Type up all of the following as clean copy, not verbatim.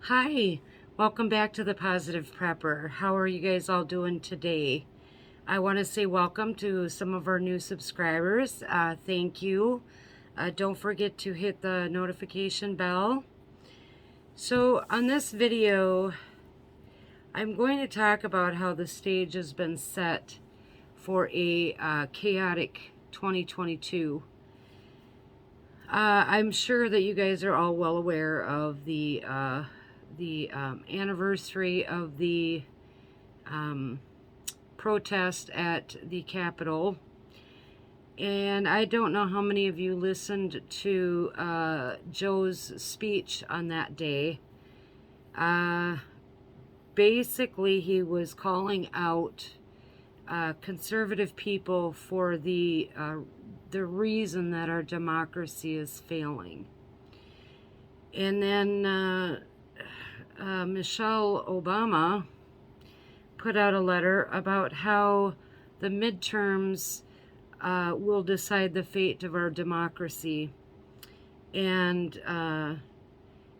Hi, welcome back to the Positive Prepper. How are you guys all doing today? I want to say welcome to some of our new subscribers. Thank you. Don't forget to hit the notification bell. So on this video, I'm going to talk about how the stage has been set for a chaotic 2022. I'm sure that you guys are all well aware of the anniversary of the protest at the Capitol. And I don't know how many of you listened to Joe's speech on that day. Basically, he was calling out conservative people for the reason that our democracy is failing. And then Michelle Obama put out a letter about how the midterms will decide the fate of our democracy. And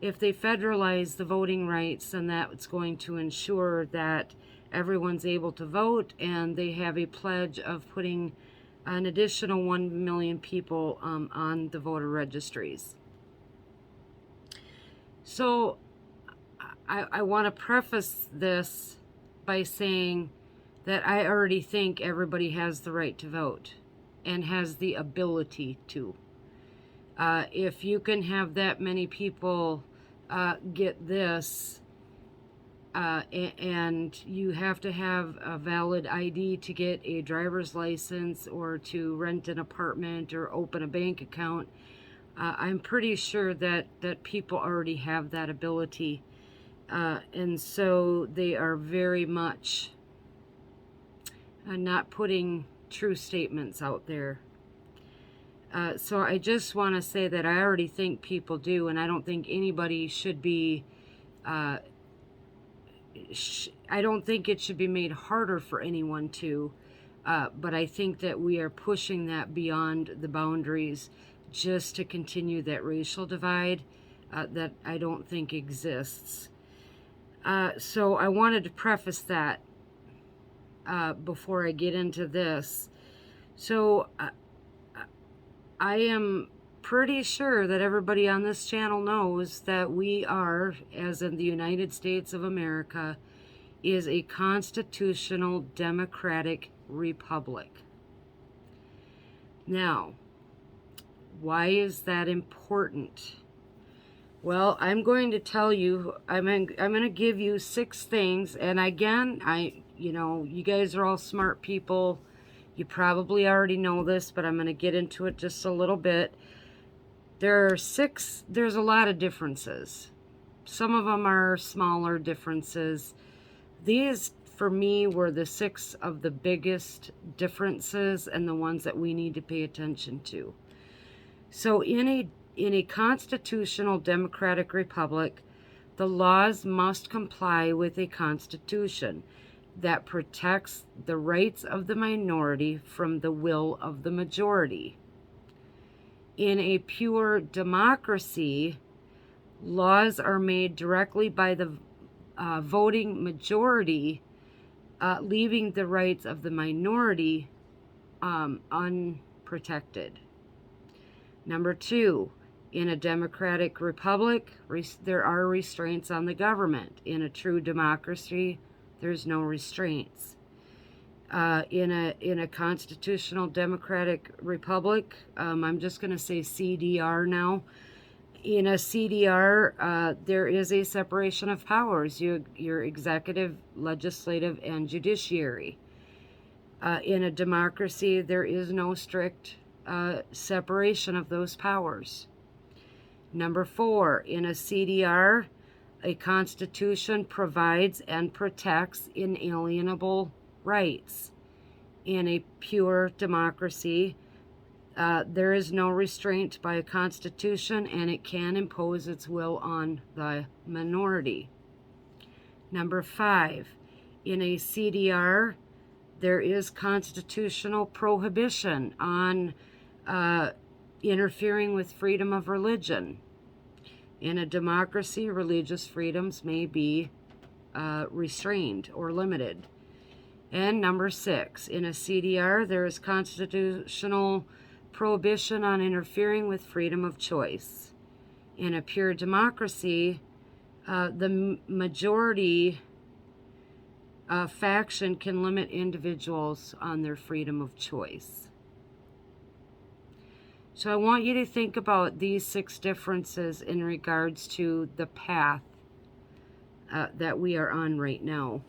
if they federalize the voting rights, then that's going to ensure that everyone's able to vote, and they have a pledge of putting an additional 1 million people on the voter registries. So I want to preface this by saying that I already think everybody has the right to vote and has the ability to. If you can have that many people get this, and you have to have a valid ID to get a driver's license or to rent an apartment or open a bank account, I'm pretty sure that people already have that ability. And so they are very much not putting true statements out there. So I just want to say that I already think people do, and I don't think anybody should be, I don't think it should be made harder for anyone to, but I think that we are pushing that beyond the boundaries just to continue that racial divide that I don't think exists. So I wanted to preface that before I get into this. So I am pretty sure that everybody on this channel knows that we are, as in the United States of America, is a constitutional democratic republic. Now, why is that important? Well, I'm going to tell you, I'm going to give you 6 things, and again, you guys are all smart people. You probably already know this, but I'm going to get into it just a little bit. There's a lot of differences. Some of them are smaller differences. These, for me, were the 6 of the biggest differences and the ones that we need to pay attention to. So in a constitutional democratic republic, the laws must comply with a constitution that protects the rights of the minority from the will of the majority. In a pure democracy, laws are made directly by the voting majority, leaving the rights of the minority unprotected. Number 2, in a democratic republic, there are restraints on the government. In a true democracy, there's no restraints. In a constitutional democratic republic, I'm just going to say CDR now. In a CDR, there is a separation of powers. Your executive, legislative, and judiciary. In a democracy, there is no strict separation of those powers. Number 4, in a CDR, a constitution provides and protects inalienable rights. In a pure democracy, there is no restraint by a constitution, and it can impose its will on the minority. Number 5, in a CDR, there is constitutional prohibition on interfering with freedom of religion. In a democracy, religious freedoms may be restrained or limited. And number 6, in a CDR, there is constitutional prohibition on interfering with freedom of choice. In a pure democracy, the majority faction can limit individuals on their freedom of choice. So I want you to think about these 6 differences in regards to the path that we are on right now.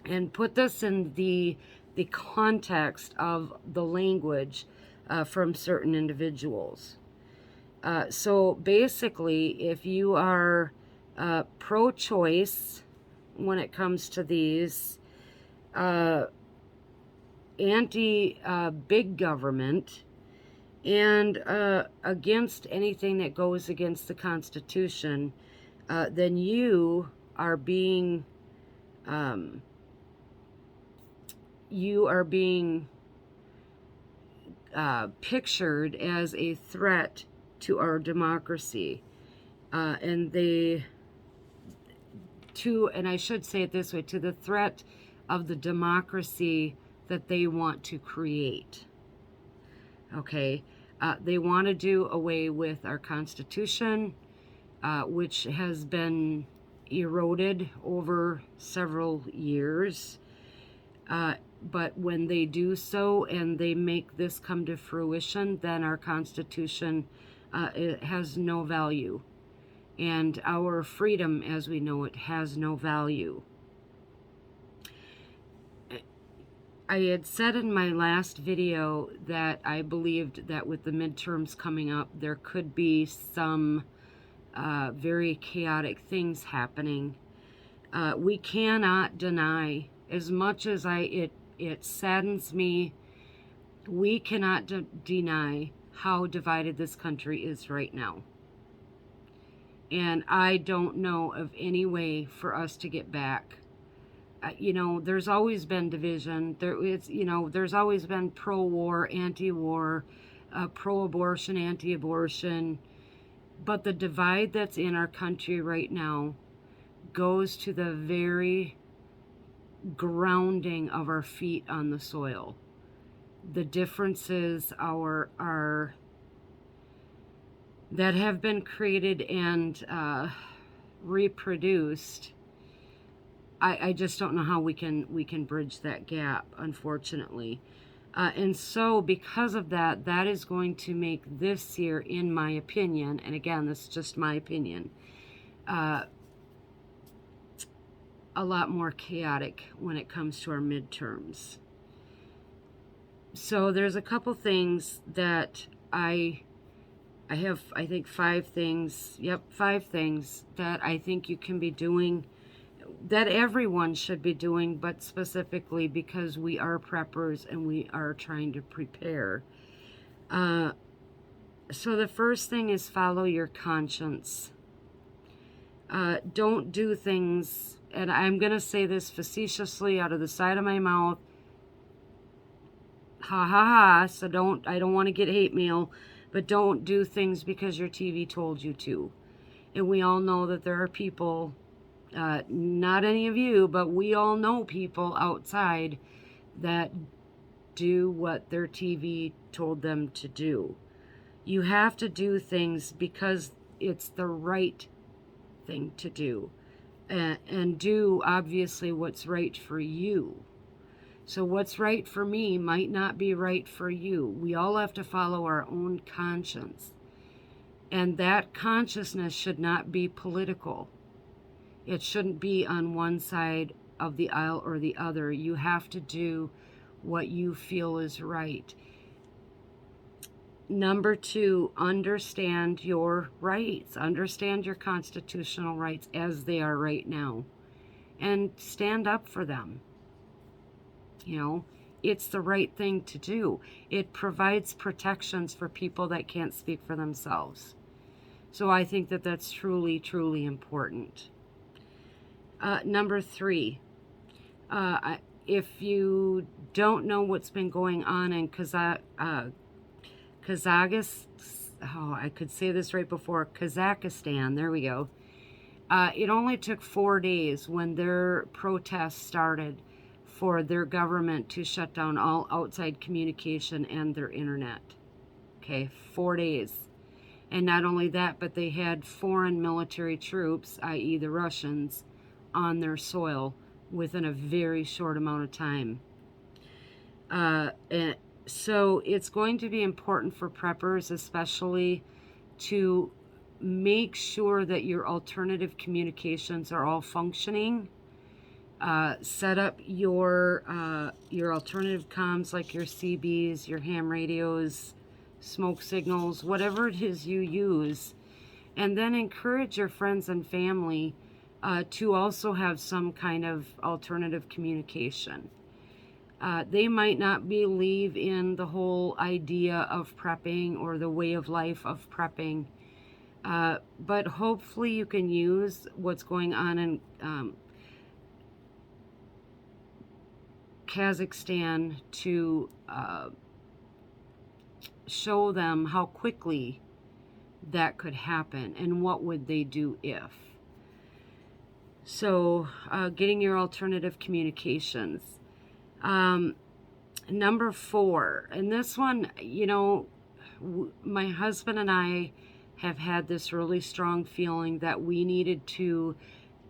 And put this in the context of the language from certain individuals. So basically, if you are pro-choice when it comes to these, anti-big government, and against anything that goes against the Constitution, then you are being pictured as a threat to our democracy, and I should say it this way, to the threat of the democracy that they want to create. Okay, they want to do away with our Constitution, which has been eroded over several years. But when they do so and they make this come to fruition, then our Constitution it has no value. And our freedom, as we know it, has no value. I had said in my last video that I believed that with the midterms coming up, there could be some very chaotic things happening. We cannot deny, as much as it saddens me, we cannot deny how divided this country is right now. And I don't know of any way for us to get back. There's always been division. There's always been pro-war, anti-war, pro-abortion, anti-abortion. But the divide that's in our country right now goes to the very grounding of our feet on the soil. The differences are that have been created and reproduced. I just don't know how we can bridge that gap, unfortunately. And so because of that, that is going to make this year, in my opinion, and again, this is just my opinion, a lot more chaotic when it comes to our midterms. So there's a couple things that I have, I think 5 things, 5 things that I think you can be doing, that everyone should be doing, but specifically because we are preppers and we are trying to prepare. So the first thing is follow your conscience. Don't do things, and I'm going to say this facetiously out of the side of my mouth, ha ha ha, so I don't want to get hate mail, but don't do things because your TV told you to. And we all know that there are people, not any of you, but we all know people outside that do what their TV told them to do. You have to do things because it's the right thing to do, and do obviously what's right for you. So what's right for me might not be right for you. We all have to follow our own conscience, and that consciousness should not be political. It shouldn't be on one side of the aisle or the other. You have to do what you feel is right. Number 2, understand your rights. Understand your constitutional rights as they are right now, and stand up for them. It's the right thing to do. It provides protections for people that can't speak for themselves. So I think that that's truly, truly important. Number 3, if you don't know what's been going on in Kazakhstan, oh, I could say this right before, Kazakhstan, there we go. It only took 4 days when their protests started for their government to shut down all outside communication and their internet. Okay, 4 days. And not only that, but they had foreign military troops, i.e. the Russians, on their soil within a very short amount of time. And so it's going to be important for preppers, especially, to make sure that your alternative communications are all functioning. Set up your alternative comms, like your CBs, your ham radios, smoke signals, whatever it is you use, and then encourage your friends and family to also have some kind of alternative communication. They might not believe in the whole idea of prepping or the way of life of prepping, but hopefully you can use what's going on in Kazakhstan to show them how quickly that could happen and what would they do if. So getting your alternative communications. Number 4, and this one, you know, my husband and I have had this really strong feeling that we needed to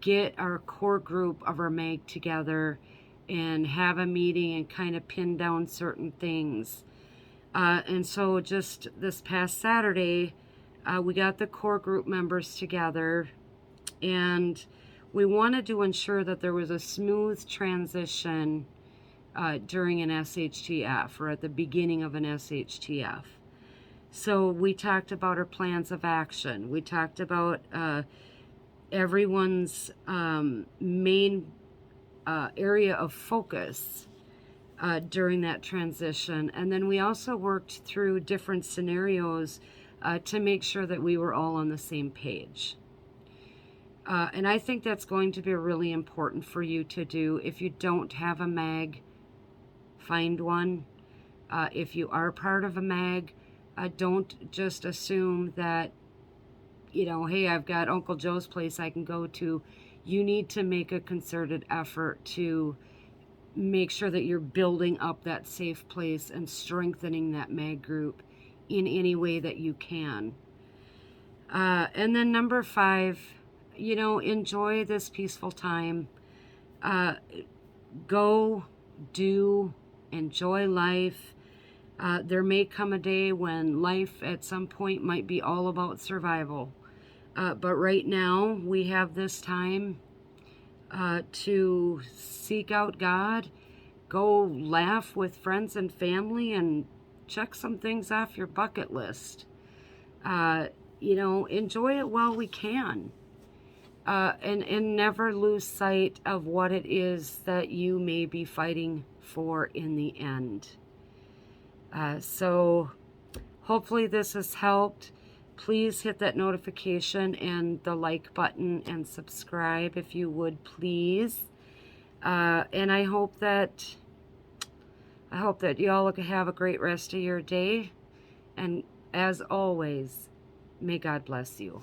get our core group of our MAG together and have a meeting and kind of pin down certain things. And so just this past Saturday, we got the core group members together, and we wanted to ensure that there was a smooth transition during an SHTF, or at the beginning of an SHTF. So we talked about our plans of action. We talked about everyone's main area of focus during that transition. And then we also worked through different scenarios to make sure that we were all on the same page. And I think that's going to be really important for you to do. If you don't have a MAG, find one. If you are part of a MAG, don't just assume that, you know, hey, I've got Uncle Joe's place I can go to. You need to make a concerted effort to make sure that you're building up that safe place and strengthening that MAG group in any way that you can. And then number 5, you know, enjoy this peaceful time. Go, do, enjoy life. There may come a day when life at some point might be all about survival. But right now, we have this time to seek out God, go laugh with friends and family, and check some things off your bucket list. You know, enjoy it while we can. And never lose sight of what it is that you may be fighting for in the end. So hopefully this has helped. Please hit that notification and the like button and subscribe if you would, please. And I hope that you all have a great rest of your day. And as always, may God bless you.